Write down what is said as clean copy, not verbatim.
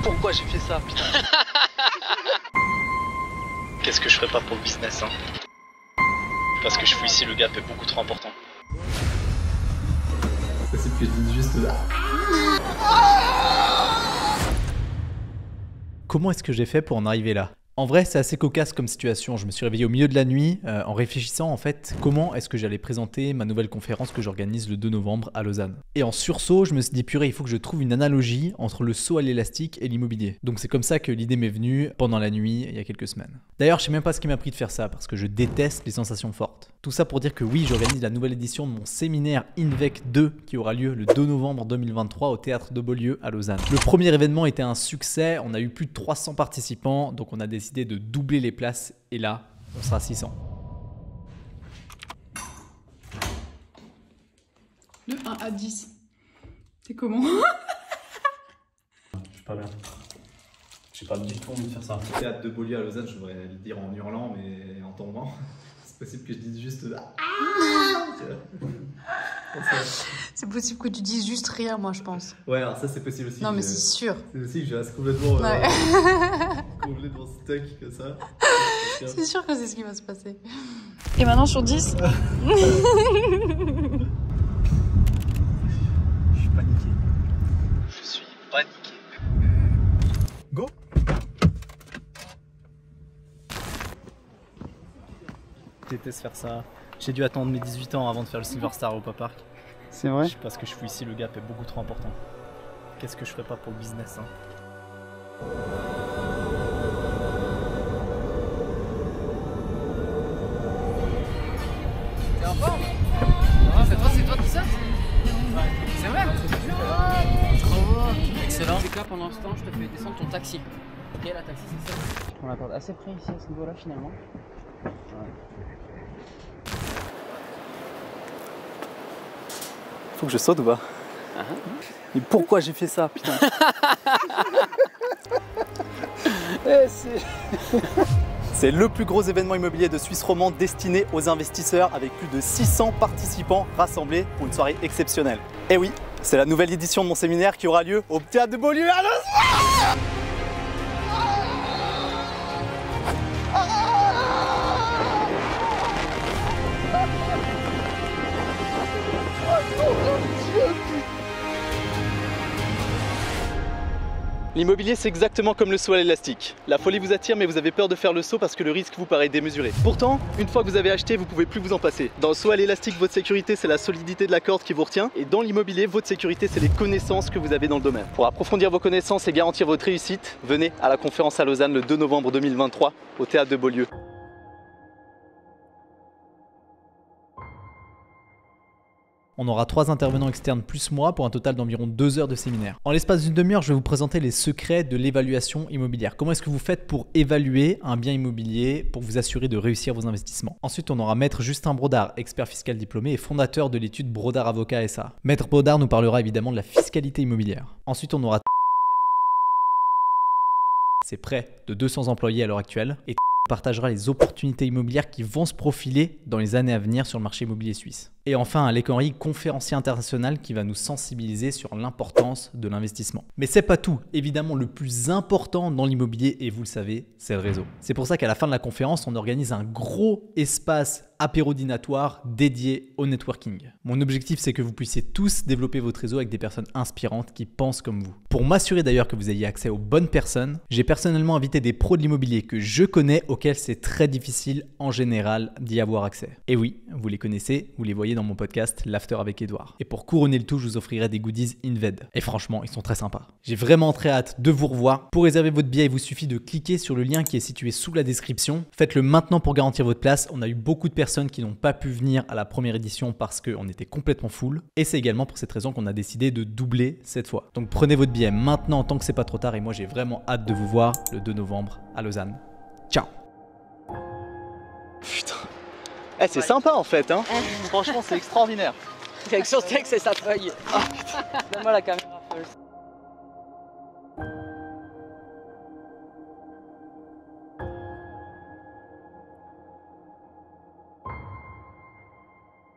Pourquoi j'ai fait ça, putain? Qu'est-ce que je ferais pas pour le business, hein? Parce que je fous ici, le gap est beaucoup trop important. C'est possible que je dise juste là. Comment est-ce que j'ai fait pour en arriver là? En vrai, c'est assez cocasse comme situation. Je me suis réveillé au milieu de la nuit en réfléchissant en fait comment est-ce que j'allais présenter ma nouvelle conférence que j'organise le 2 novembre à Lausanne. Et en sursaut, je me suis dit purée, il faut que je trouve une analogie entre le saut à l'élastique et l'immobilier. Donc c'est comme ça que l'idée m'est venue pendant la nuit il y a quelques semaines. D'ailleurs, je sais même pas ce qui m'a pris de faire ça parce que je déteste les sensations fortes. Tout ça pour dire que oui, j'organise la nouvelle édition de mon séminaire INVEC 2 qui aura lieu le 2 novembre 2023 au Théâtre de Beaulieu à Lausanne. Le premier événement était un succès, on a eu plus de 300 participants, donc on a décidé de doubler les places et là, on sera 600. De 1 à 10. C'est comment? Je suis pas bien. J'ai pas du tout envie de faire ça. Le Théâtre de Beaulieu à Lausanne, je devrais le dire en hurlant mais en tombant. C'est possible que je dise juste là. C'est possible que tu dises juste rire, moi je pense. Ouais, alors ça c'est possible aussi. Non mais c'est sûr. C'est aussi que je reste complètement, Ouais. complètement stuck comme ça. C'est sûr que c'est ce qui va se passer. Et maintenant sur 10. Je suis paniqué. Je suis paniqué. Go! Je déteste faire ça. J'ai dû attendre mes 18 ans avant de faire le Silver Star au Pop Park. C'est vrai? Parce que je fous ici, le gap est beaucoup trop important. Qu'est-ce que je ferais pas pour le business, hein? T'es en forme? C'est toi qui sautes? C'est vrai? Trop excellent. C'est que là pendant ce temps je te fais descendre ton taxi. Ok, la taxi c'est ça. On l'accorde assez près ici à ce niveau là finalement. Ouais. Faut que je saute ou pas? Mais pourquoi j'ai fait ça, putain? C'est le plus gros événement immobilier de Suisse romande destiné aux investisseurs avec plus de 600 participants rassemblés pour une soirée exceptionnelle. Et oui, c'est la nouvelle édition de mon séminaire qui aura lieu au Théâtre de Beaulieu à Lausanne. L'immobilier, c'est exactement comme le saut à l'élastique. La folie vous attire, mais vous avez peur de faire le saut parce que le risque vous paraît démesuré. Pourtant, une fois que vous avez acheté, vous pouvez plus vous en passer. Dans le saut à l'élastique, votre sécurité, c'est la solidité de la corde qui vous retient. Et dans l'immobilier, votre sécurité, c'est les connaissances que vous avez dans le domaine. Pour approfondir vos connaissances et garantir votre réussite, venez à la conférence à Lausanne le 2 novembre 2023 au Théâtre de Beaulieu. On aura 3 intervenants externes plus moi pour un total d'environ 2 heures de séminaire. En l'espace d'une demi-heure, je vais vous présenter les secrets de l'évaluation immobilière. Comment est-ce que vous faites pour évaluer un bien immobilier pour vous assurer de réussir vos investissements. Ensuite, on aura Maître Justin Brodard, expert fiscal diplômé et fondateur de l'étude Brodard Avocat SA. Maître Brodard nous parlera évidemment de la fiscalité immobilière. Ensuite, on aura c'est près de 200 employés à l'heure actuelle et partagera les opportunités immobilières qui vont se profiler dans les années à venir sur le marché immobilier suisse. Et enfin, Alec Henry, conférencier international qui va nous sensibiliser sur l'importance de l'investissement. Mais c'est pas tout. Évidemment, le plus important dans l'immobilier, et vous le savez, c'est le réseau. C'est pour ça qu'à la fin de la conférence, on organise un gros espace apérodinatoire dédié au networking. Mon objectif, c'est que vous puissiez tous développer votre réseau avec des personnes inspirantes qui pensent comme vous. Pour m'assurer d'ailleurs que vous ayez accès aux bonnes personnes, j'ai personnellement invité des pros de l'immobilier que je connais, auxquels c'est très difficile en général d'y avoir accès. Et oui, vous les connaissez, vous les voyez dans mon podcast L'After avec Edouard. Et pour couronner le tout, je vous offrirai des goodies Inved. Et franchement, ils sont très sympas. J'ai vraiment très hâte de vous revoir. Pour réserver votre billet, il vous suffit de cliquer sur le lien qui est situé sous la description. Faites-le maintenant pour garantir votre place. On a eu beaucoup de personnes qui n'ont pas pu venir à la première édition parce qu'on était complètement full. Et c'est également pour cette raison qu'on a décidé de doubler cette fois. Donc prenez votre billet maintenant tant que c'est pas trop tard. Et moi, j'ai vraiment hâte de vous voir le 2 novembre à Lausanne. Ciao! Putain. Eh, c'est sympa en fait, hein. Franchement, c'est extraordinaire. Avec son texte et sa feuille. Donne-moi la caméra first.